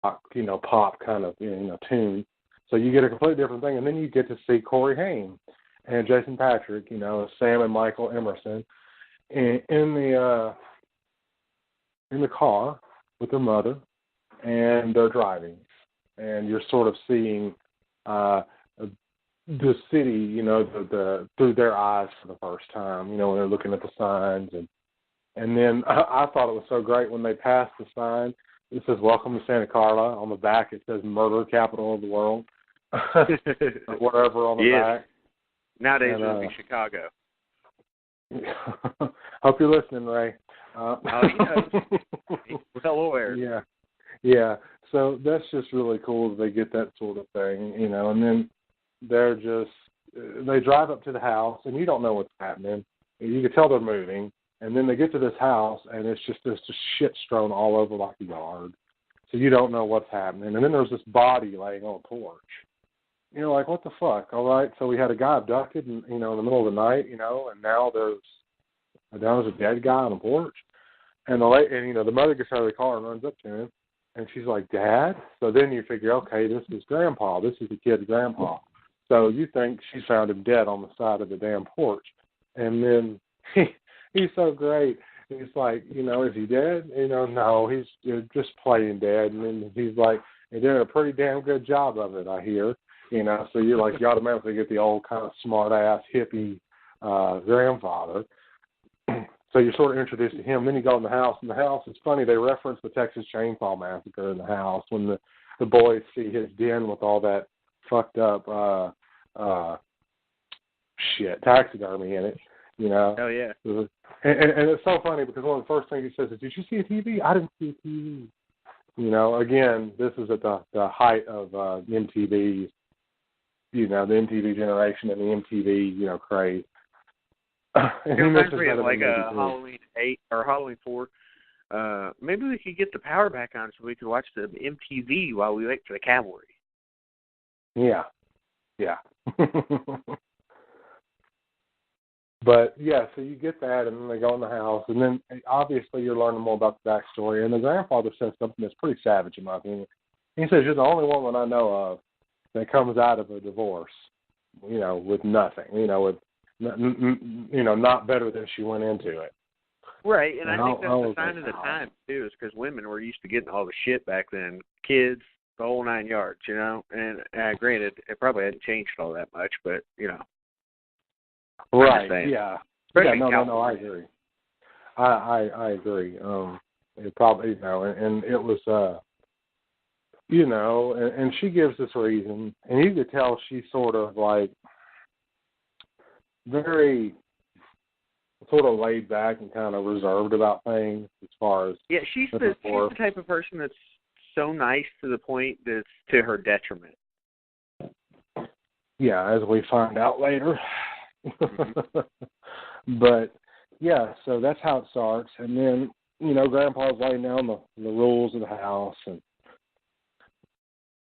pop kind of tune. So you get a completely different thing, and then you get to see Corey Haim and Jason Patric, as Sam and Michael Emerson, in the car with their mother, and they're driving, and you're sort of seeing the city, through their eyes for the first time, when they're looking at the signs, and then I thought it was so great when they passed the sign. It says "Welcome to Santa Carla." On the back, it says "Murder Capital of the World," or whatever on the back. Nowadays, it would be Chicago. Hope you're listening, Ray. He knows. He's well aware. Yeah. So that's just really cool that they get that sort of thing, and then they drive up to the house, and you don't know what's happening. You can tell they're moving, and then they get to this house, and it's just there's just shit strewn all over like a yard. So you don't know what's happening. And then there's this body laying on a porch. You're like, what the fuck? All right, so we had a guy abducted, in the middle of the night, and now there's a dead guy on the porch. And the mother gets out of the car and runs up to him, and she's like, Dad? So then you figure, okay, this is Grandpa. This is the kid's grandpa. So you think she found him dead on the side of the damn porch. And then he's so great. He's like, is he dead? No, he's just playing dead. And then he's like, they're doing a pretty damn good job of it, I hear. So you're like, you automatically get the old kind of smart-ass hippie grandfather. So you're sort of introduced to him. Then you go in the house. In the house, it's funny, they reference the Texas Chainsaw Massacre in the house when the boys see his den with all that fucked up taxidermy in it, Oh, yeah. And it's so funny because one of the first things he says is, did you see a TV? I didn't see a TV. Again, this is at the height of MTV, the MTV generation and the MTV, craze. It reminds me of like a Halloween 8 or Halloween 4. Maybe we could get the power back on so we could watch the MTV while we wait for the cavalry. Yeah. But, so you get that, and then they go in the house, and then obviously you're learning more about the backstory, and the grandfather says something that's pretty savage, in my opinion. He says, you're the only woman I know of that comes out of a divorce, with nothing, with, not better than she went into it. Right, and I think that's the sign of the time, too, is because women were used to getting all the shit back then. Kids, the whole 9 yards, And granted, it probably hadn't changed all that much, but, Right, yeah. Especially no, I agree. I agree. It probably, and it was, and she gives this reason, and you could tell she's sort of like very sort of laid back and kind of reserved about things as far as... Yeah, she's the type of person that's so nice to the point that it's to her detriment. Yeah, as we find out later. Mm-hmm. But, so that's how it starts. And then, Grandpa's laying down the rules of the house and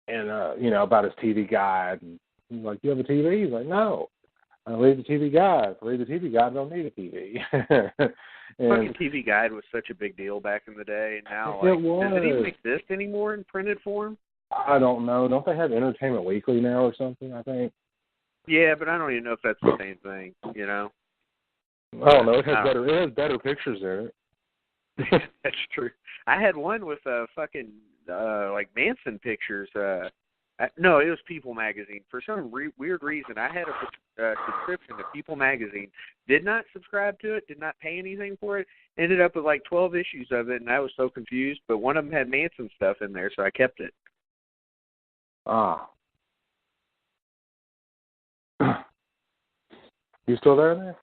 about his TV guide. And he's like, you have a TV? He's like, no. I read the TV guide. If I read the TV guide, I don't need a TV. Fucking TV guide was such a big deal back in the day. And now, it was. Does it even exist anymore in printed form? I don't know. Don't they have Entertainment Weekly now or something, I think? Yeah, but I don't even know if that's the same thing, I don't know. It has better pictures in it. That's true. I had one with fucking like Manson pictures. No, it was People Magazine. For some weird reason, I had a subscription to People Magazine. Did not subscribe to it. Did not pay anything for it. Ended up with like 12 issues of it, and I was so confused. But one of them had Manson stuff in there, so I kept it. Ah. You still there?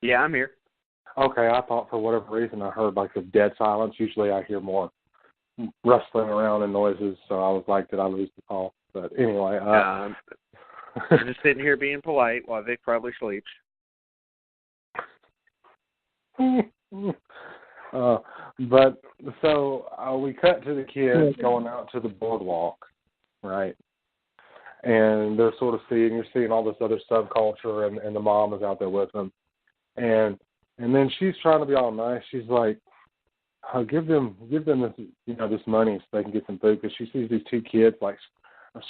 Yeah, I'm here. Okay, I thought for whatever reason I heard like a dead silence. Usually I hear more rustling around and noises, so I was like, did I lose the call? But anyway. I'm just sitting here being polite while Vic probably sleeps. But so we cut to the kids going out to the boardwalk, right? And they're sort of you're seeing all this other subculture, and the mom is out there with them. And then she's trying to be all nice. She's like, give them this, this money so they can get some food, because she sees these two kids like,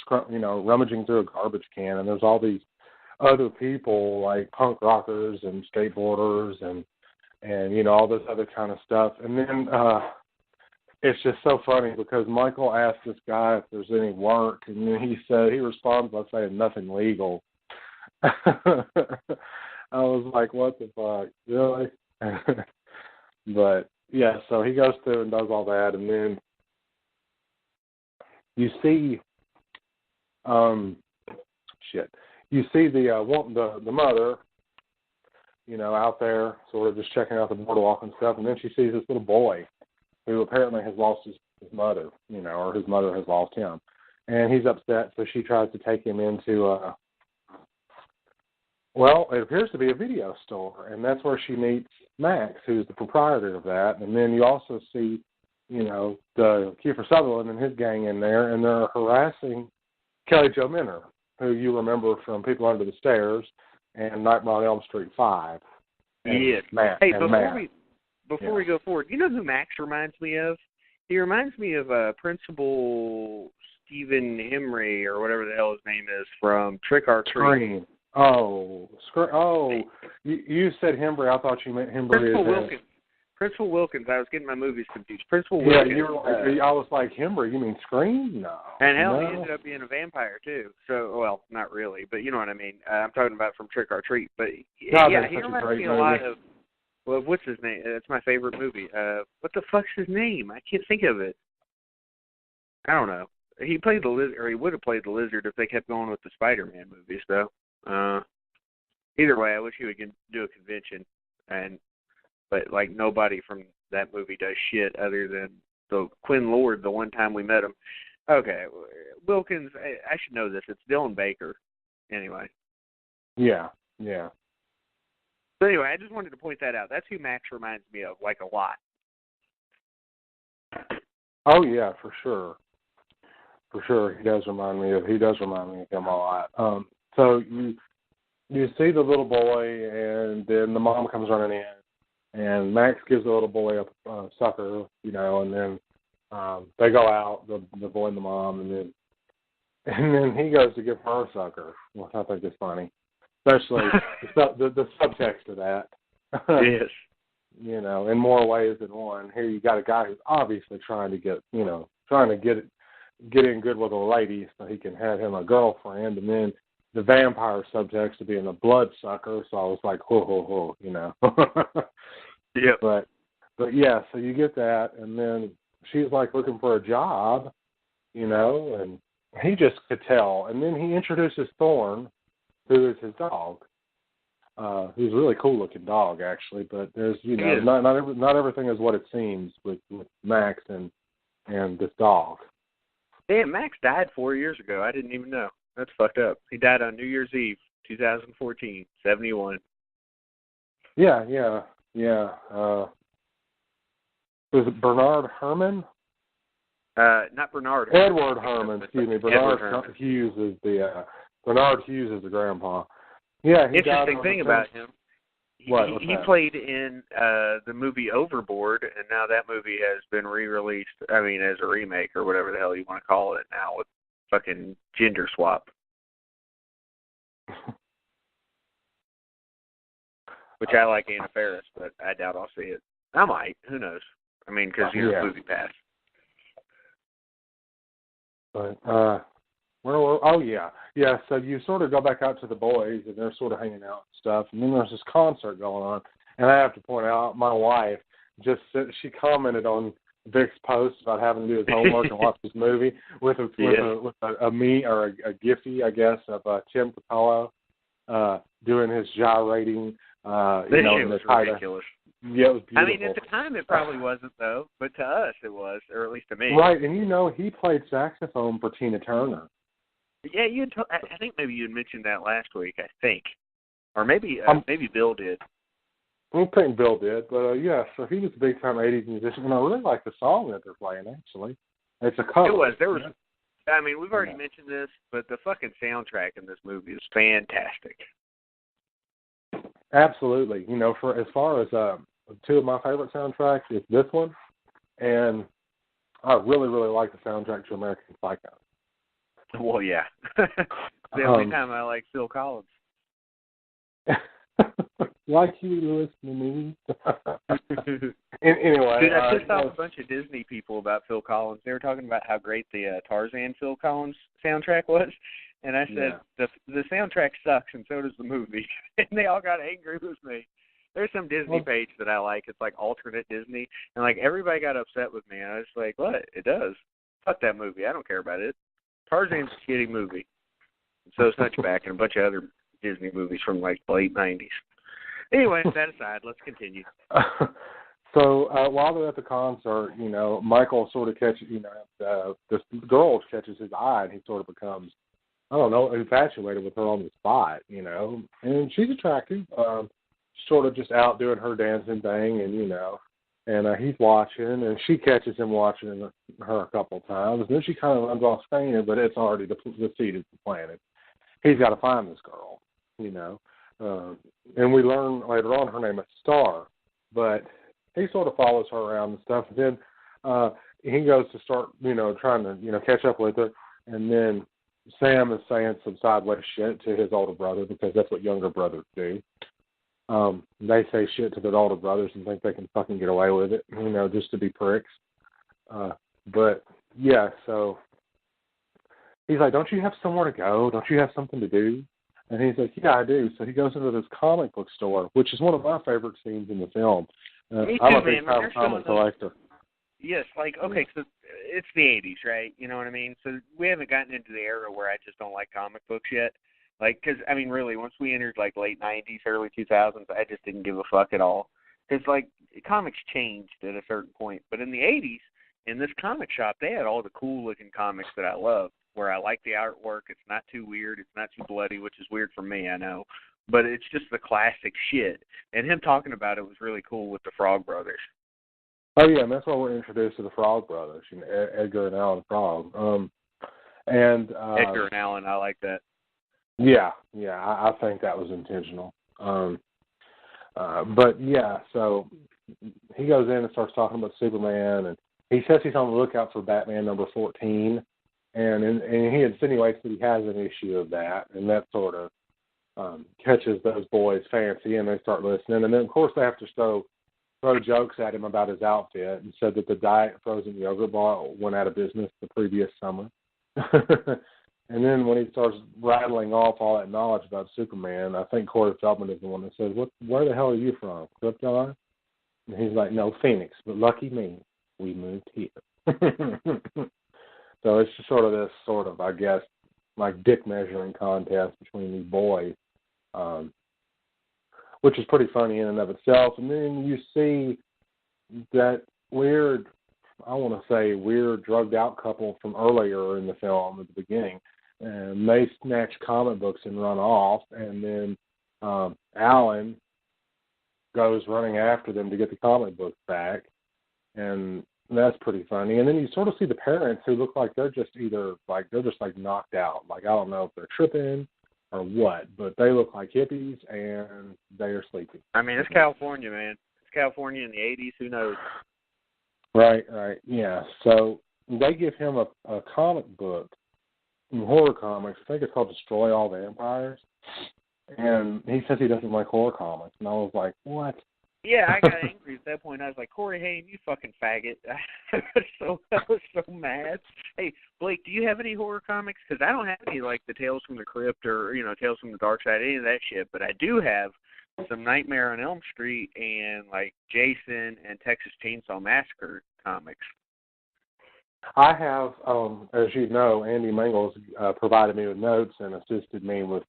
rummaging through a garbage can, and there's all these other people like punk rockers and skateboarders and all this other kind of stuff. And then it's just so funny because Michael asked this guy if there's any work, and then he responds by saying nothing legal. I was like, what the fuck, really? But yeah, so he goes through and does all that, and then you see, you see the mother, out there sort of just checking out the boardwalk and stuff, and then she sees this little boy who apparently has lost his mother, or his mother has lost him, and he's upset, so she tries to take him into it appears to be a video store, and that's where she meets Max, who's the proprietor of that. And then you also see, the Kiefer Sutherland and his gang in there, and they're harassing Kelly Jo Minner, who you remember from People Under the Stairs and Nightmare on Elm Street 5. Yes. Hey, before we go forward, you know who Max reminds me of? He reminds me of Principal Stephen Hemry, or whatever the hell his name is, from Trick or Treat. You said Hembry. I thought you meant Hembry. Principal Wilkins. Principal Wilkins. I was getting my movies confused. Principal Wilkins. Yeah, I was like, Hembry, you mean Scream? No. And hell, he ended up being a vampire, too. So, well, not really, but you know what I mean. I'm talking about from Trick or Treat. But, he reminds me a lot of, what's his name? It's my favorite movie. What the fuck's his name? I can't think of it. I don't know. He played the lizard, or he would have played the lizard if they kept going with the Spider-Man movies, though. Either way, I wish he would do a convention, but like nobody from that movie does shit other than the Quinn Lord. The one time we met him. Okay, Wilkins. I should know this. It's Dylan Baker. Anyway. Yeah. So anyway, I just wanted to point that out. That's who Max reminds me of, like, a lot. Oh yeah, for sure. For sure, he does remind me of him a lot. So you see the little boy, and then the mom comes running in, and Max gives the little boy a sucker, and then they go out, the boy and the mom, and then he goes to give her a sucker, which I think is funny, especially the subtext of that. Yes. In more ways than one. Here you got a guy who's obviously trying to get in good with a lady so he can have him a girlfriend, and then the vampire subtext to being a blood sucker, so I was like, ho. Yeah. But yeah, so you get that, and then she's like looking for a job, and he just could tell. And then he introduces Thorn, who is his dog. He's a really cool looking dog, actually, but there's, not everything is what it seems with Max and this dog. Damn, Max died 4 years ago. I didn't even know. That's fucked up. He died on New Year's Eve, 2014, 71. Yeah. Was it Bernard Herrmann? Not Bernard. Edward Herrmann, excuse me. Bernard Hughes is the grandpa. Yeah, interesting thing about him. He played in the movie Overboard, and now that movie has been re-released. I mean, as a remake or whatever the hell you want to call it now, with fucking gender swap. Which I like Anna Faris, but I doubt I'll see it. I might. Who knows? I mean, because movie pass. But yeah. So you sort of go back out to the boys, and they're sort of hanging out and stuff. And then there's this concert going on, and I have to point out, my wife she commented on Vic's post about having to do his homework and watch this movie with a meme or a Giphy, I guess, of Tim Capello doing his gyrating. It was ridiculous. Yeah, it was beautiful. I mean, at the time it probably wasn't, though, but to us it was, or at least to me. Right, and he played saxophone for Tina Turner. Yeah, I think maybe you had mentioned that last week, I think. Or maybe Bill did. I don't think Bill did, but yeah, so he was a big-time 80s musician, and I really like the song that they're playing, actually. It's a cover. It was. I mean, we've already mentioned this, but the fucking soundtrack in this movie is fantastic. Absolutely. For as far as two of my favorite soundtracks, it's this one And I really, really like the soundtrack to American Psycho. Well, yeah. The only time I like Phil Collins. Like you, Lewis, the movie. Anyway. Dude, I pissed off a bunch of Disney people about Phil Collins. They were talking about how great the Tarzan Phil Collins soundtrack was. And I said, the soundtrack sucks, and so does the movie. And they all got angry with me. There's some Disney page that I like. It's like alternate Disney. And, like, everybody got upset with me. And I was like, what? It does. Fuck that movie. I don't care about it. Tarzan's a shitty movie. So is Hunchback and a bunch of other Disney movies from, like, the late 90s. Anyway, that aside, let's continue. So while they're at the concert, Michael sort of catches, this girl catches his eye, and he sort of becomes, I don't know, infatuated with her on the spot, And she's attractive, sort of just out doing her dancing thing, and he's watching, and she catches him watching her a couple of times. And then she kind of runs off fainted, but it's already the seed is planted. He's got to find this girl, and we learn later on her name is Star, but he sort of follows her around and stuff. And then he goes to start, trying to, catch up with her, and then Sam is saying some sideways shit to his older brother because that's what younger brothers do. They say shit to their older brothers and think they can fucking get away with it, just to be pricks. But, yeah, so he's like, don't you have somewhere to go? Don't you have something to do? And he's like, yeah, I do. So he goes into this comic book store, which is one of my favorite scenes in the film. Me too, I'm a man. big comic collector. Yes, okay, so it's the 80s, right? You know what I mean? So we haven't gotten into the era where I just don't like comic books yet. Because, really, once we entered, late 90s, early 2000s, I just didn't give a fuck at all. Because, comics changed at a certain point. But in the 80s, in this comic shop, they had all the cool-looking comics that I love, where I like the artwork. It's not too weird. It's not too bloody, which is weird for me, I know. But it's just the classic shit. And him talking about it was really cool with the Frog Brothers. Oh, yeah, and that's why we're introduced to the Frog Brothers, Edgar and Allan Frog. Edgar and Allan, I like that. Yeah, I think that was intentional. But, yeah, so he goes in and starts talking about Superman, and he says he's on the lookout for Batman number 14, and he insinuates that he has an issue of that, and that sort of catches those boys' fancy, and they start listening. And then, of course, they have to throw jokes at him about his outfit and said that the Diet Frozen Yogurt bar went out of business the previous summer. And then when he starts rattling off all that knowledge about Superman, I think Corey Feldman is the one that says, where the hell are you from, Krypton? And he's like, no, Phoenix, but lucky me, we moved here. So it's just sort of this I guess, dick measuring contest between these boys, which is pretty funny in and of itself. And then you see that weird drugged out couple from earlier in the film at the beginning, and they snatch comic books and run off, and then Alan goes running after them to get the comic books back, and that's pretty funny. And then you sort of see the parents who look like they're just knocked out. I don't know if they're tripping or what, but they look like hippies and they are sleeping. It's California, man. It's California in the 80s. Who knows? Right, yeah. So they give him a comic book, horror comics. I think it's called Destroy All Vampires. And he says he doesn't like horror comics. And I was like, what? Yeah, I got angry at that point. I was like, Corey Haim, you fucking faggot. I was so mad. Hey, Blake, do you have any horror comics? Because I don't have any, the Tales from the Crypt or, Tales from the Dark Side, any of that shit. But I do have some Nightmare on Elm Street and, Jason and Texas Chainsaw Massacre comics. I have, as you know, Andy Mangels provided me with notes and assisted me with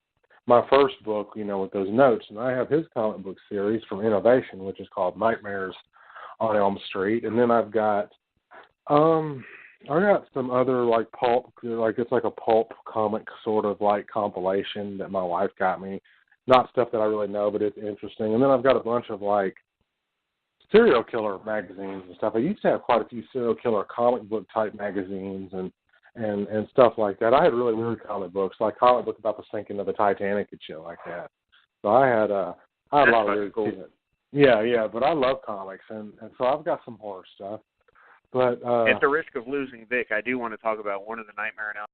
my first book, with those notes. And I have his comic book series from Innovation, which is called Nightmares on Elm Street. And then I've got some other, pulp, it's like a pulp comic sort of compilation that my wife got me. Not stuff that I really know, but it's interesting. And then I've got a bunch of, serial killer magazines and stuff. I used to have quite a few serial killer comic book type magazines and stuff like that. I had really weird comic books, comic book about the sinking of the Titanic and shit like that. So I had a lot of weird cool. Yeah, but I love comics, and so I've got some horror stuff. But at the risk of losing Vic, I do want to talk about one of the Nightmare on Elm